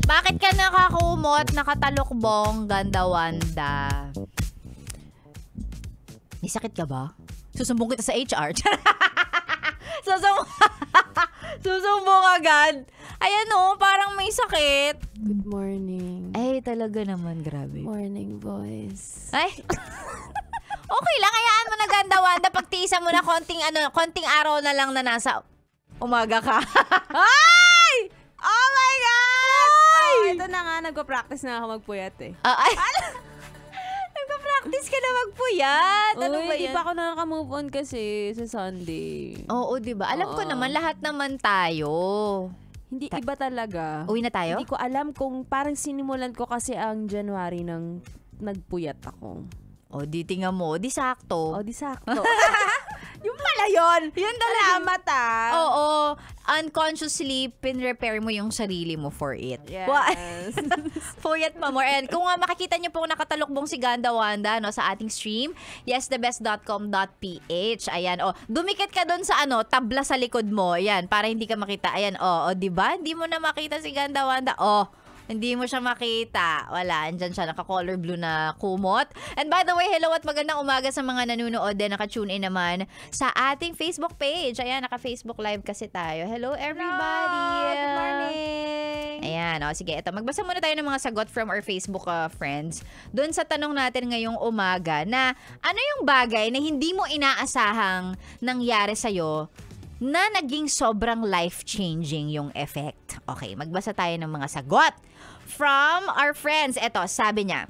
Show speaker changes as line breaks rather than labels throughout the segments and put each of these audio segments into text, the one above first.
Bakit ka nakakumot, nakatalukbong, ganda Wanda? May sakit ka ba? Susumbong kita sa HR. Susumbong agad. Ayan parang may sakit.
Good morning.
Ay, talaga naman, grabe.
Morning, boys.
Ay. Okay lang, hayaan mo na ganda Wanda. Pagtiisan mo na konting araw na lang na nasa umaga ka. Ay! Oh my God!
Ay! Ito na nga, nagpa-practice na ako magpuyat eh.
Ay! Nagpa-practice ka na magpuyat. Ano ba
Di
yan?
pa ako nakaka-move on kasi sa Sunday.
Oo, diba? Alam ko naman, lahat naman tayo.
Hindi, iba talaga.
Uwi na tayo?
Hindi ko alam kung parang sinimulan ko kasi ang January nang nagpuyat ako.
O, di tingnan mo. Di sakto.
O, di sakto.
Yung pala yun. Yun
Salamat
Oo. Unconsciously, pinrepair mo yung sarili mo for it.
Yes.
Puyat pa more. And kung makikita nyo po nakatalukbong si Ganda Wanda sa ating stream, yesthebest.com.ph. Ayan, dumikit ka doon sa tabla sa likod mo. Ayan, para hindi ka makita. Ayan, diba? Hindi mo na makita si Ganda Wanda. Hindi mo siya makita. Wala, andyan siya, naka-color blue na kumot. And by the way, hello at magandang umaga sa mga nanonood din, naka-tune in naman sa ating Facebook page. Ayan, naka-Facebook live kasi tayo. Hello everybody!
Good morning!
Ayan, sige, ito. Magbasa muna tayo ng mga sagot from our Facebook friends. Doon sa tanong natin ngayong umaga na ano yung bagay na hindi mo inaasahang nangyari sa'yo na naging sobrang life-changing yung effect. Okay, magbasa tayo ng mga sagot from our friends. Eto, sabi niya,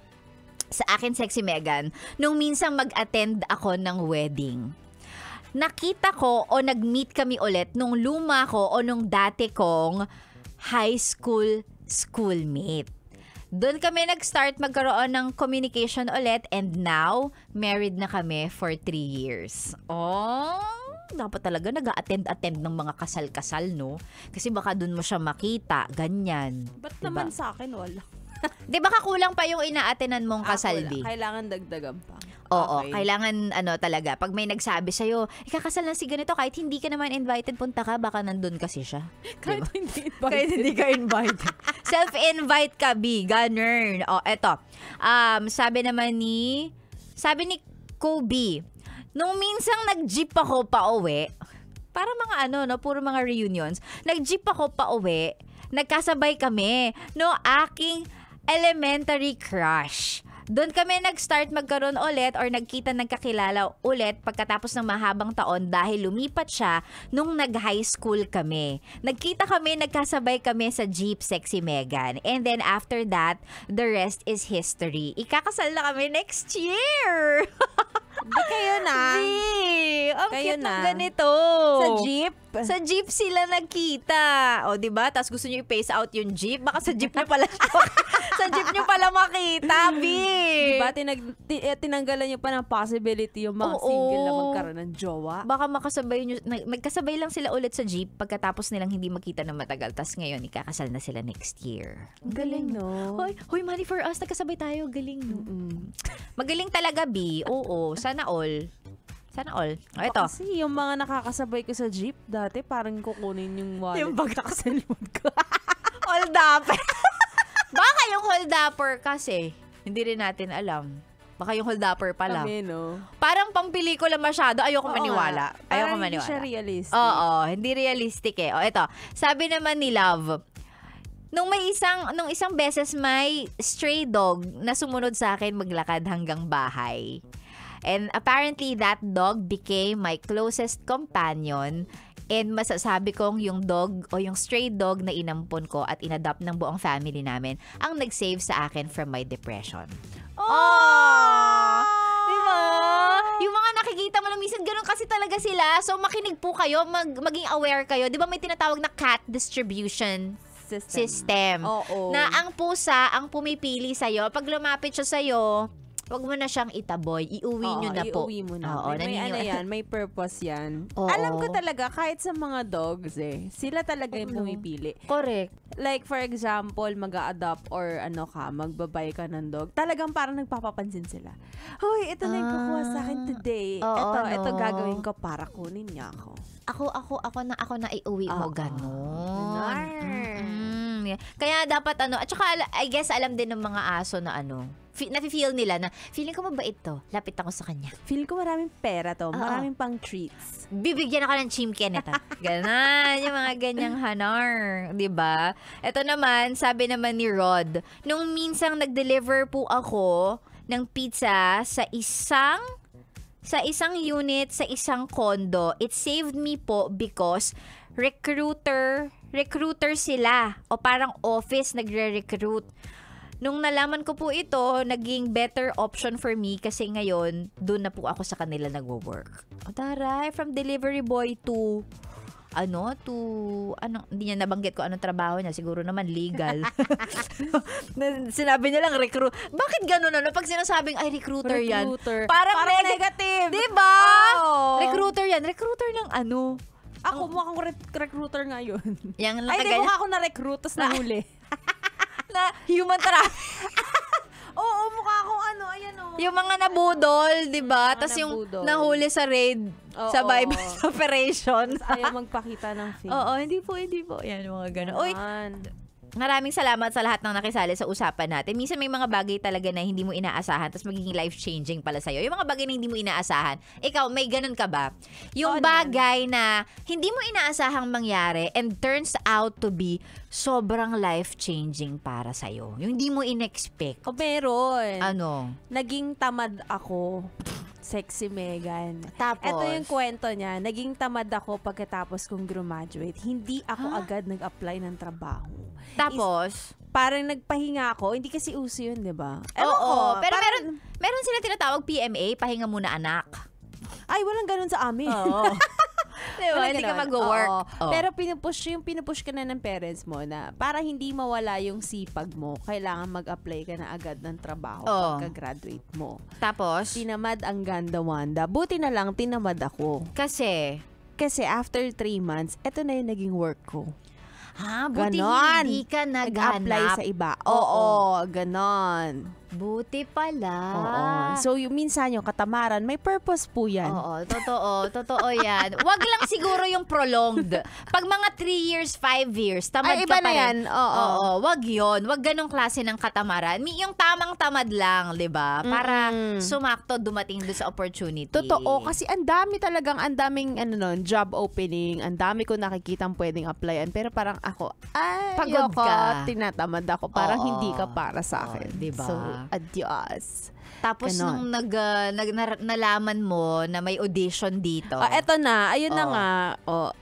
sa akin, Sexy Megan, nung minsang mag-attend ako ng wedding, nakita ko o nag-meet kami ulit nung luma ko o nung dati kong high school schoolmate. Doon kami nag-start magkaroon ng communication ulit and now, married na kami for 3 years. Dapat talaga nag-attend ng mga kasal-kasal, no? Kasi baka dun mo siya makita, ganyan.
Ba't naman sa akin wala?
Di baka kulang pa yung ina-attendan mong kasal, di?
Kailangan dagdagan pa.
Oo,
Okay.
kailangan talaga. Pag may nagsabi sa'yo, ikakasal na si ganito, kahit hindi ka naman invited, punta ka, baka nandun kasi siya.
Kahit
Diba?
hindi invited.
Kahit hindi ka invited. Self-invite ka, B. Ganun. Eto. Sabi ni Kobe, nung minsang nag-jeep ako pa uwi, para mga puro mga reunions, nag-jeep ako pa uwi, nagkasabay kami, aking elementary crush. Doon kami nag-start magkaroon ulit or nagkakilala ulit pagkatapos ng mahabang taon dahil lumipat siya nung nag-high school kami. Nagkita kami, nagkasabay kami sa Jeep, Sexy Megan. And then after that, the rest is history. Ikakasal na kami next year!
Di kayo na.
Ang
Kayo
cute
na.
ng ganito.
Sa jeep.
Sa jeep sila nagkita. Diba? Tapos gusto nyo i-pace out yung jeep. Baka sa jeep nyo pala sa jeep nyo pala makita, B.
Diba? Tinanggalan nyo pa ng possibility yung mga single na magkaroon ng jowa.
Baka magkasabay lang sila ulit sa jeep pagkatapos nilang hindi magkita ng matagal. Tapos ngayon, ikakasal na sila next year.
Galing, no?
Hoy, money for us. Nagkasabay tayo. Galing, no? Magaling talaga, B. Oo. Sana all. Ito.
Kasi yung mga nakakasabay ko sa jeep, dati parang kukunin yung wallet.
Yung bag sa limod ko. Hold up. Baka yung hold upper kasi. Hindi rin natin alam. Baka yung hold upper pala.
Kami, no?
Parang pang pelikula masyado. Ayoko maniwala.
Parang hindi siya realistic.
Oo, hindi realistic eh. Ito. Sabi naman ni Love, nung isang beses may stray dog na sumunod sa akin maglakad hanggang bahay. And apparently that dog became my closest companion. And masasabi kong yung dog o yung stray dog na inampon ko at inadopt ng buong family namin ang nag-save sa akin from my depression. Diba? Yung mga nakikita mo lang minsan, ganun kasi talaga sila. So makinig po kayo, maging aware kayo. Diba may tinatawag na cat distribution system.
Oo.
Na ang pusa ang pumipili sa'yo. Pag lumapit siya sa'yo, wag mo na siyang itaboy. Iuwi nyo na po.
Iuwi mo na.
Oo,
may purpose yan.
Oo.
Alam ko talaga, kahit sa mga dogs sila talaga yung pumipili.
Correct.
Like, for example, mag-a-adopt or magbabay ka ng dog. Talagang parang nagpapapansin sila. Hoy, ito na yung kukuha sa akin today. Ito gagawin ko para kunin niya ako.
Ako na iuwi mo. Ganon. Kaya dapat at saka I guess alam din ng mga aso na nafe-feel nila na feeling ko mabait to. Lapit ako sa kanya.
Feeling ko maraming pera to. Maraming pang treats.
Bibigyan ako ng chimken ito. Ganon. Yung mga ganyang hanar. Diba? Ito naman, sabi naman ni Rod, nung minsang nag-deliver po ako ng pizza sa isang unit, sa isang condo, it saved me po because recruiter sila. O parang office nagre-recruit. Nung nalaman ko po ito, naging better option for me kasi ngayon, doon na po ako sa kanila nagwo-work. O taray, from delivery boy to hindi niya nabanggit ko anong trabaho niya. Siguro naman legal. Sinabi niya lang recruit. Bakit ganun pag sinasabing ay recruiter yan? Parang
negative.
Diba?
Oh.
Recruiter yan. Recruiter ng
Ako mukhang recruiter ngayon.
Yang
Ay, di mukha ako na-recruit, tapos nahuli.
Na human trafficking.
Oo, mukha akong ayan
Yung mga nabudol, di ba? Tapos yung nahuli sa raid, sa bypass operation.
Ayaw magpakita ng face.
Oo, hindi po. Yan, mga gano'n. Uy, maraming salamat sa lahat ng nakisali sa usapan natin. Minsan may mga bagay talaga na hindi mo inaasahan tapos magiging life-changing pala sa'yo. Yung mga bagay na hindi mo inaasahan, ikaw, may ganun ka ba? Yung bagay na hindi mo inaasahang mangyari and turns out to be sobrang life-changing para sa'yo. Yung hindi mo in-expect.
Meron.
Naging
tamad ako. Sexy Megan.
Tapos?
Ito yung kwento niya. Naging tamad ako pagkatapos kong graduate. Hindi ako agad nag-apply ng trabaho.
Tapos?
Parang nagpahinga ako. Hindi kasi uso yun, di ba?
Oo. Pero meron sila tinatawag PMA, pahinga muna anak.
Ay, walang ganun sa amin.
Oo. Diba? Hindi ka mag-work.
Pero pinupush ka na ng parents mo na para hindi mawala yung sipag mo, kailangan mag-apply ka na agad ng trabaho pagka-graduate mo.
Tapos?
Tinamad ang ganda-wanda. Buti na lang, tinamad ako.
Kasi
after 3 months, eto na yung naging work ko.
Buti hindi ka
nag-apply sa iba. Oo, ganon.
Buti pala.
Oo. So, minsan yung katamaran, may purpose po yan.
Oo, totoo yan. Wag lang siguro yung prolonged. Pag mga 3 years, 5 years, tamad
iba
ka pa
na yan.
rin. Oo, wag yun. Wag ganong klase ng katamaran. Yung tamang tamad lang, di ba? Para sumakto dumating doon sa opportunity.
Totoo. Kasi ang daming job opening. Ang dami ko nakikitang pwedeng applyan. Pero parang ako,
pagod ka.
Tinatamad ako. Parang hindi ka para sa akin.
Diba?
So, adios.
Tapos nung nalaman mo na may audition dito.
Eto na. Ayun na nga.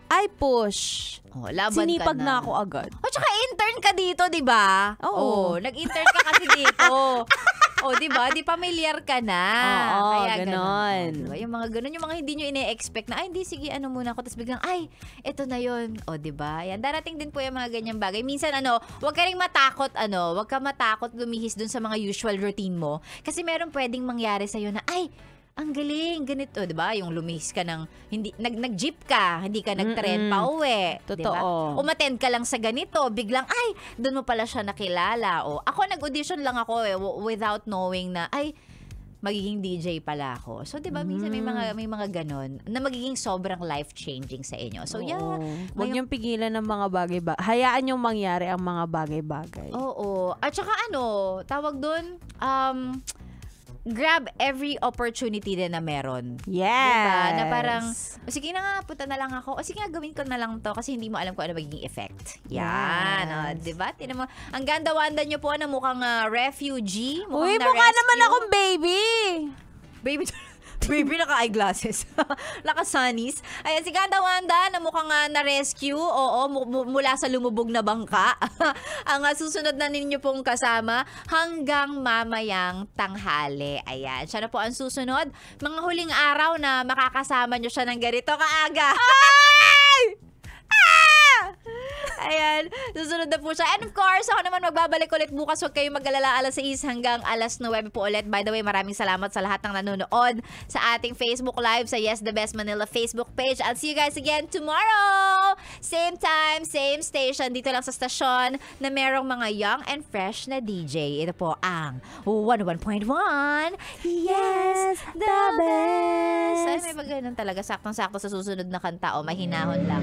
I push.
Laban
Sinipag
ka
na ako agad.
Tsaka intern ka dito, di ba?
Oo.
Nag-intern ka kasi dito. Di ba? Di familiar ka na.
Oo,
kaya
ganon.
Diba? Yung mga ganon, yung mga hindi nyo ine-expect na, hindi, sige, muna ako. Tapos biglang, eto na yun. Di ba? Yan, darating din po yung mga ganyang bagay. Minsan, wag ka rin matakot, wag ka matakot lumihis dun sa mga usual routine mo. Kasi meron pwedeng mangyari sa'yo na, ang galing, ganito, 'di ba? Yung lumihis ka ng nag-jeep ka, hindi ka nag-tren pa uwi, 'di ba? Umattend ka lang sa ganito, biglang doon mo pala siya nakilala. Ako nag-audition lang ako without knowing na magiging DJ pala ako. So 'di ba, minsan may mga ganon na magiging sobrang life-changing sa inyo. So
Huwag niyong pigilan ng mga bagay-bagay. Hayaan niyong mangyari ang mga bagay-bagay.
Oo. At saka tawag doon, grab every opportunity din na meron.
Yes.
Diba? Na parang, sige na nga, punta na lang ako. Sige nga, gawin ko na lang to kasi hindi mo alam kung ano magiging effect. Yan.
Yes.
Diba? Tinan mo, ang ganda-wanda nyo po na mukhang refugee.
Uy, mukha naman akong baby.
Baby, naka-eyeglasses. Naka-sunnies. Ayan, si Ganda Wanda na mukhang na-rescue. Mula sa lumubog na bangka. Ang susunod na ninyo pong kasama hanggang mamayang tanghali. Ayan, siya na po ang susunod. Mga huling araw na makakasama nyo siya ng ganito kaaga. Ayan, susunod na po siya. And of course, ako naman magbabalik ulit bukas. Huwag kayong mag-alala, 6:00 hanggang 9:00 po ulit. By the way, maraming salamat sa lahat ng nanonood sa ating Facebook Live sa Yes The Best Manila Facebook page. I'll see you guys again tomorrow. Same time, same station. Dito lang sa stasyon na merong mga young and fresh na DJ. Ito po ang 101.1 Yes The Best. Ay, may pag ganun talaga. Saktong-sakto sa susunod na kanta. Mahinahon lang.